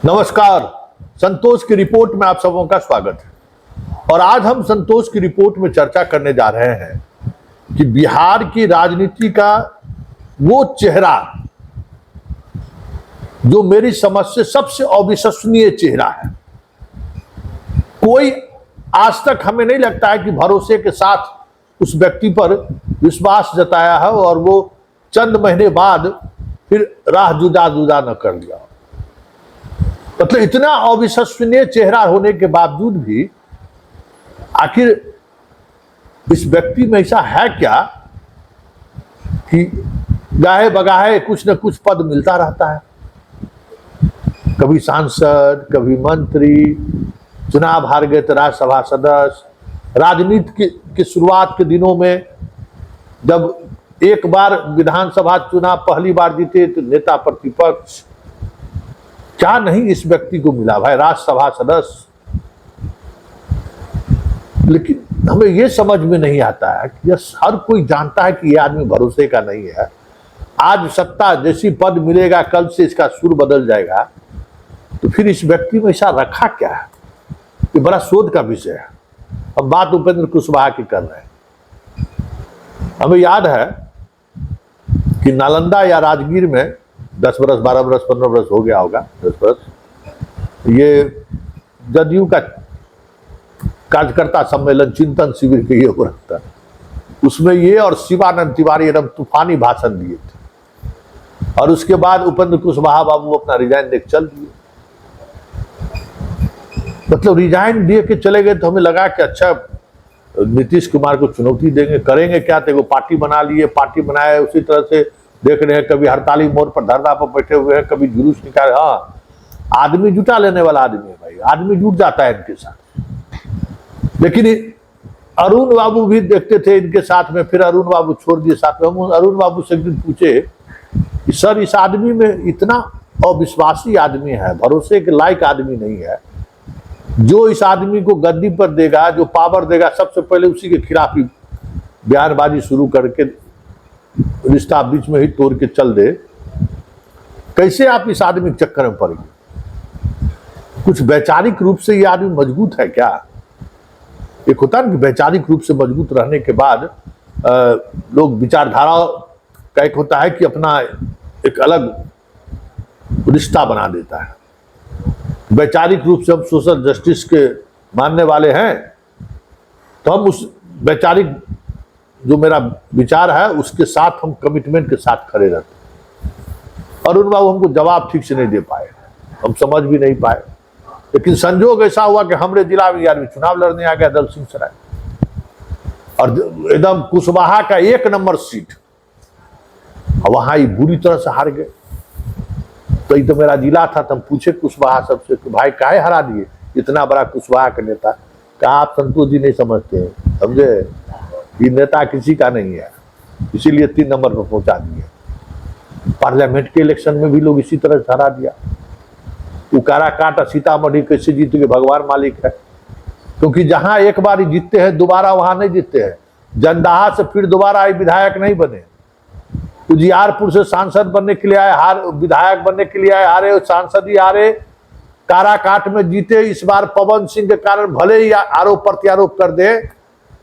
नमस्कार। संतोष की रिपोर्ट में आप सबों का स्वागत है। और आज हम संतोष की रिपोर्ट में चर्चा करने जा रहे हैं कि बिहार की राजनीति का वो चेहरा जो मेरी समझ से सबसे अविश्वसनीय चेहरा है। कोई आज तक हमें नहीं लगता है कि भरोसे के साथ उस व्यक्ति पर विश्वास जताया है और वो चंद महीने बाद फिर राह जुदा जुदा न कर लिया। मतलब इतना अविश्वसनीय चेहरा होने के बावजूद भी आखिर इस व्यक्ति में ऐसा है क्या कि गाहे बगाहे कुछ न कुछ पद मिलता रहता है। कभी सांसद, कभी मंत्री, चुनाव हार गए तो राज्यसभा सदस्य। राजनीति की शुरुआत के दिनों में जब एक बार विधानसभा चुनाव पहली बार जीते तो नेता प्रतिपक्ष। क्या नहीं इस व्यक्ति को मिला भाई, राज्यसभा सदस्य। लेकिन हमें यह समझ में नहीं आता है कि हर कोई जानता है कि यह आदमी भरोसे का नहीं है। आज सत्ता जैसी पद मिलेगा, कल से इसका सुर बदल जाएगा। तो फिर इस व्यक्ति में ऐसा रखा क्या है, ये बड़ा शोध का विषय है। हम बात उपेंद्र कुशवाहा की कर रहे हैं। हमें याद है कि नालंदा या राजगीर में 10 बरस, 12 बरस, 15 बरस हो गया होगा, 10 बरस, ये जदयू का कार्यकर्ता सम्मेलन, चिंतन शिविर के ये हो रहा था। उसमें ये और शिवानंद तिवारी एकदम तूफानी भाषण दिए थे और उसके बाद उपेंद्र कुशवाहा बाबू अपना रिजाइन देकर चल दिए। मतलब रिजाइन दे के चले गए तो हमें लगा कि अच्छा नीतीश कुमार को चुनौती देंगे, करेंगे क्या। तो वो पार्टी बना लिए, पार्टी बनाए, उसी तरह से देख रहे हैं। कभी हड़ताली मोड़ पर धरना पर बैठे हुए हैं, कभी जुलूस निकाले। हाँ, आदमी जुटा लेने वाला आदमी है भाई, आदमी जुट जाता है इनके साथ। लेकिन अरुण बाबू भी देखते थे इनके साथ में, फिर अरुण बाबू छोड़ दिए साथ में। हम अरुण बाबू से एक दिन पूछे कि सर इस आदमी में इतना अविश्वासी आदमी है, भरोसे के लायक आदमी नहीं है, जो इस आदमी को गद्दी पर देगा, जो पावर देगा, सबसे पहले उसी के खिलाफ ही बयानबाजी शुरू करके रिश्ता बीच में ही तोड़ के चल दे। कैसे आप इस आदमी के चक्कर में पड़ेंगे? कुछ वैचारिक रूप से ये आदमी मजबूत है क्या? एक होता है कि वैचारिक रूप से मजबूत रहने के बाद लोग विचारधारा का एक होता है कि अपना एक अलग रिश्ता बना देता है। वैचारिक रूप से हम सोशल जस्टिस के मानने वाले हैं तो हम उस वैचारिक जो मेरा विचार है उसके साथ हम कमिटमेंट के साथ खड़े रहते। अरुण बाबू हमको जवाब ठीक से नहीं दे पाए, हम समझ भी नहीं पाए। लेकिन संजोग ऐसा हुआ कि हमारे जिला में आदमी चुनाव लड़ने आ गया, दलसिंह सराय, और एकदम कुशवाहा का 1 नंबर सीट, वहां ही बुरी तरह से हार गए। तो ये तो मेरा जिला था। तो हम पूछे कुशवाहा सबसे कि भाई काहे हरा दिए, इतना बड़ा कुशवाहा का नेता। कहा आप संतोष जी नहीं समझते हैं, समझे, ये नेता किसी का नहीं है, इसीलिए 3 नंबर पर पहुंचा दिए। पार्लियामेंट के इलेक्शन में भी लोग इसी तरह से हरा दिया। उकारा काट सीतामढ़ी कैसे जीत के भगवान मालिक है, क्योंकि जहां एक बार जीतते हैं दोबारा वहां नहीं जीतते हैं। जंदाहा से फिर दोबारा विधायक नहीं बने, उजियारपुर से सांसद बनने के लिए आए, हार, विधायक बनने के लिए आए, हारे, सांसद ही हारे। काराकाट में जीते। इस बार पवन सिंह के कारण भले ही आरोप प्रत्यारोप कर दे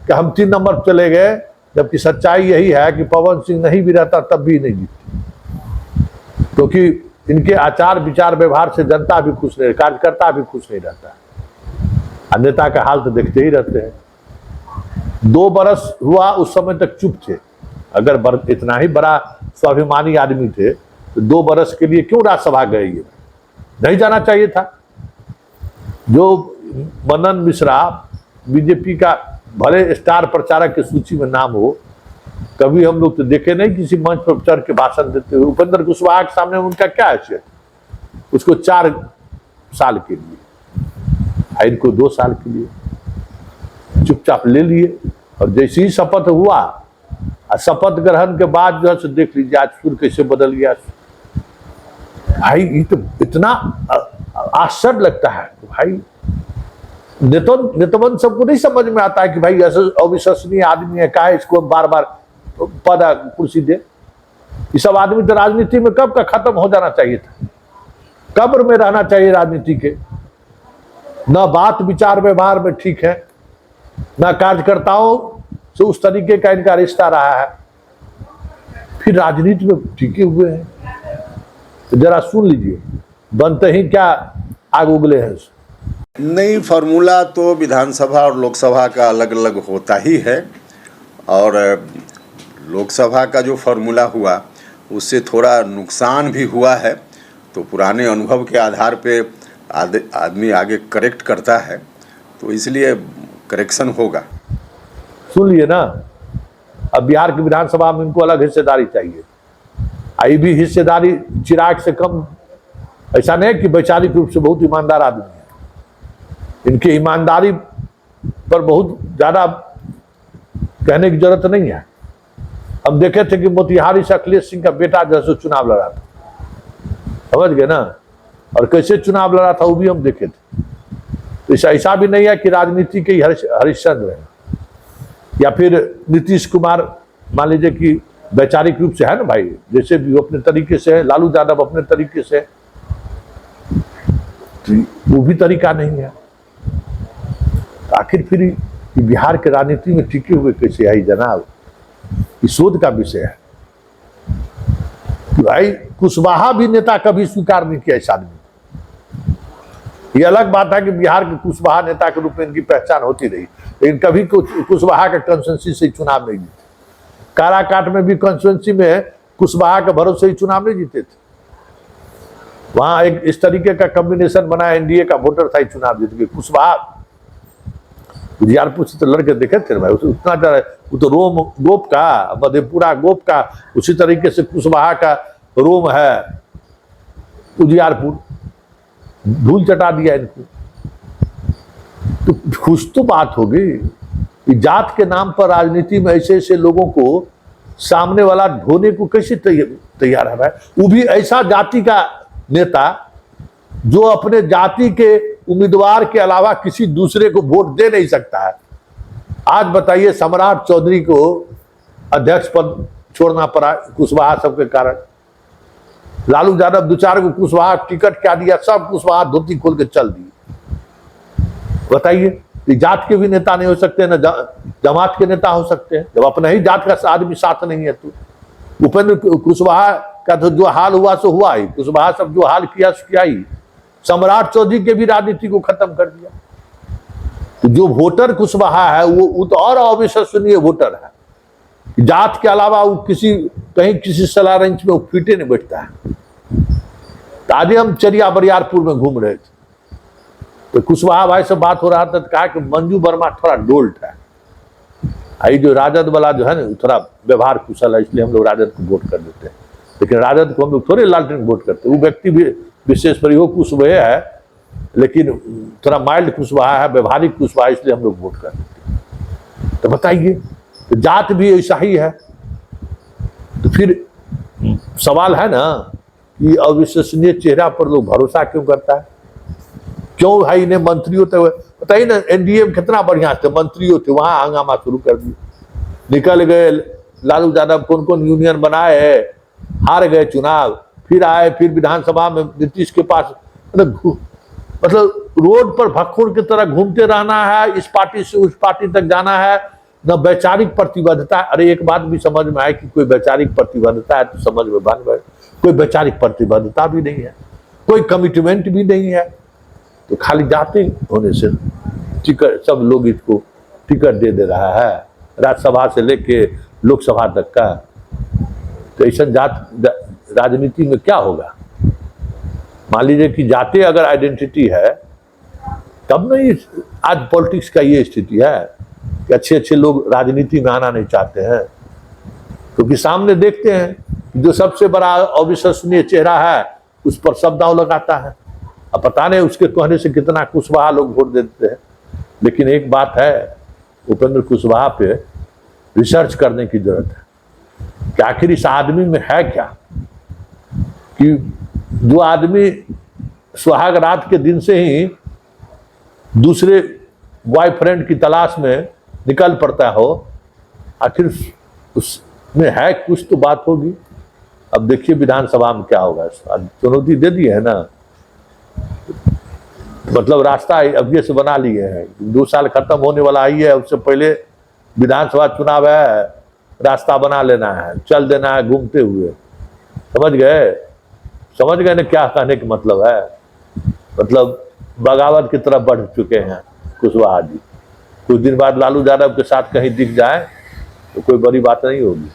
कि हम 3 नंबर पर चले गए, जबकि सच्चाई यही है कि पवन सिंह नहीं भी रहता तब भी नहीं जीतते, क्योंकि इनके आचार विचार व्यवहार से जनता भी खुश नहीं, कार्यकर्ता भी खुश नहीं रहता है। नेता का हाल तो देखते ही रहते हैं। 2 बरस हुआ, उस समय तक चुप थे। अगर इतना ही बड़ा स्वाभिमानी आदमी थे तो 2 बरस के लिए क्यों राज्यसभा गए? ये नहीं जाना चाहिए था। जो मनन मिश्रा बीजेपी का भले स्टार प्रचारक की सूची में नाम हो, कभी हम लोग तो देखे नहीं किसी मंच पर चढ़ के भाषण देते हुए। उपेंद्र कुशवाहा के सामने उनका क्या हैसियत? उसको 4 साल के लिए, इनको 2 साल के लिए चुपचाप ले लिए। और जैसे ही शपथ हुआ, शपथ ग्रहण के बाद जो है सो देख लीजिए आज सुर कैसे बदल गया भाई। ये तो इतना आश्चर्य लगता है भाई। नेतवन सबको नहीं समझ में आता है कि भाई ऐसा अविश्वसनीय आदमी है, क्या इसको बार बार पद कुर्सी दे। ये सब आदमी तो राजनीति में कब का खत्म हो जाना चाहिए था। कब्र में रहना चाहिए राजनीति के। न बात विचार व्यवहार में ठीक है, न कार्यकर्ताओं से उस तरीके का इनका रिश्ता रहा है, फिर राजनीति में टिके हुए हैं। तो जरा सुन लीजिए, बनते ही क्या आग उगले हैं। नहीं, फार्मूला तो विधानसभा और लोकसभा का अलग अलग होता ही है, और लोकसभा का जो फार्मूला हुआ उससे थोड़ा नुकसान भी हुआ है। तो पुराने अनुभव के आधार पे आदमी आगे करेक्ट करता है, तो इसलिए करेक्शन होगा। सुन लिए ना, अब बिहार की विधानसभा में इनको अलग हिस्सेदारी चाहिए। आई भी हिस्सेदारी चिराग से कम, ऐसा नहीं कि वैचारिक रूप से बहुत ईमानदार आदमी है, इनकी ईमानदारी पर बहुत ज्यादा कहने की जरूरत नहीं है। हम देखे थे कि मोतिहारी से अखिलेश सिंह का बेटा जैसे चुनाव लड़ा था, समझ गए ना, और कैसे चुनाव लड़ा था वो भी हम देखे थे। तो ऐसा भी नहीं है कि राजनीति के हरिश्चंद्र है, या फिर नीतीश कुमार मान लीजिए कि वैचारिक रूप से है ना भाई, जैसे भी अपने तरीके से है, लालू यादव अपने तरीके से, तो वो भी तरीका नहीं है। आखिर फिर बिहार के राजनीति में टिके हुए कैसे आई जनाब, इस शोध का विषय है कि भाई कुशवाहा भी नेता कभी स्वीकार नहीं किया इस आदमी। ये अलग बात है कि बिहार के कुशवाहा नेता के रूप में इनकी पहचान होती रही, लेकिन कभी कुशवाहा का कंस्टिट्यूंसी से चुनाव नहीं जीते। काराकाट में भी कंस्टिट्यूंसी में कुशवाहा के भरोसे ही चुनाव नहीं जीते थे। वहां एक इस तरीके का कॉम्बिनेशन बना, एनडीए का वोटर था, चुनाव जीत गए। कुशवाहा उजियारपुर से तो लड़के देखे थे भाई, उतना वो तो रोम गोप का, मधेपुरा गोप का, उसी तरीके से कुशवाहा का रोम है उजियारपुर, धूल चटा दिया इनको। तो कुछ तो बात होगी कि जात के नाम पर राजनीति में ऐसे ऐसे लोगों को सामने वाला ढोने को कैसे तैयार है भाई, वो भी ऐसा जाति का नेता जो अपने जाति के उम्मीदवार के अलावा किसी दूसरे को वोट दे नहीं सकता है। आज बताइए, सम्राट चौधरी को अध्यक्ष पद छोड़ना पड़ा कुशवाहा सब के कारण। लालू यादव 2-4 को कुशवाहा टिकट क्या दिया, सब कुशवाहा धोती खोल के चल दिए। बताइए, जात के भी नेता नहीं हो सकते, न जमात के नेता हो सकते हैं, जब अपना ही जात का आदमी साथ नहीं है। तो उपेंद्र कुशवाहा का तो जो हाल हुआ सो हुआ ही, कुशवाहा सब जो हाल किया सो किया ही। सम्राट चौधरी के भी राजनीति को खत्म कर दिया। तो जो वोटर कुशवाहा है वो तो और अविश्वसनीय वोटर है। जात के अलावा वो कहीं किसी सलाह रेंज में वो फीटे नहीं बैठता है। तो आज हम चरिया बरियारपुर में घूम रहे थे, तो कुशवाहा भाई से बात हो रहा था, तो कहा कि मंजू वर्मा थोड़ा डोल्ट है, आई जो राजद वाला जो है ना थोड़ा व्यवहार कुशल है, इसलिए हम लोग राजद को वोट कर देते हैं। लेकिन राजद को हम लोग थोड़े लालटेन वोट करते, वो व्यक्ति भी विशेष प्रयोग कुशवाहा है, लेकिन थोड़ा माइल्ड कुशवाहा है, व्यवहारिक कुशवाहा, इसलिए हम लोग वोट कर देते हैं। तो बताइए, तो जात भी ऐसा ही है। तो फिर सवाल है ना कि अविश्वसनीय चेहरा पर लोग भरोसा क्यों करता है, क्यों भाई इन्हें मंत्रियों तक बताइए ना, एनडीए में कितना बढ़िया थे, मंत्रियों थे, वहां हंगामा शुरू कर दिए, निकल गए। लालू यादव कौन कौन यूनियन बनाए, हार गए चुनाव, फिर आए, फिर विधानसभा में नीतीश के पास, मतलब रोड पर भक्खुड़ की तरह घूमते रहना है, इस पार्टी से उस पार्टी तक जाना है, न वैचारिक प्रतिबद्धता। अरे एक बात भी समझ में आए कि कोई वैचारिक प्रतिबद्धता है तो समझ में बन गए, कोई वैचारिक प्रतिबद्धता भी नहीं है, कोई कमिटमेंट भी नहीं है। तो खाली जाते होने से टिकट, सब लोग इसको टिकट दे रहा है, राज्यसभा से लेके लोकसभा तक का। तो ऐसा जात राजनीति में क्या होगा। मान लीजिए कि जाते अगर आइडेंटिटी है तब नहीं आज पॉलिटिक्स का ये स्थिति है कि अच्छे अच्छे लोग राजनीति में आना नहीं चाहते हैं, क्योंकि सामने देखते हैं जो सबसे बड़ा अविश्वसनीय चेहरा है उस पर सब दाव लगाता है। अब पता नहीं उसके कहने से कितना कुशवाहा लोग वोट देते हैं। लेकिन एक बात है, उपेंद्र कुशवाहा पे रिसर्च करने की जरूरत है कि आखिर इस आदमी में है क्या, कि जो आदमी सुहाग रात के दिन से ही दूसरे बॉयफ्रेंड की तलाश में निकल पड़ता हो, आखिर उसमें है कुछ तो बात होगी। अब देखिए विधानसभा में क्या होगा। चुनौती दे दी है ना मतलब रास्ता अभी से बना लिए हैं, 2 साल खत्म होने वाला ही है, उससे पहले विधानसभा चुनाव है, रास्ता बना लेना है, चल देना है घूमते हुए। समझ गए? समझ गए ना क्या कहने का मतलब है? मतलब बगावत की तरफ बढ़ चुके हैं कुशवाहा जी। कुछ दिन बाद लालू यादव के साथ कहीं दिख जाए तो कोई बड़ी बात नहीं होगी।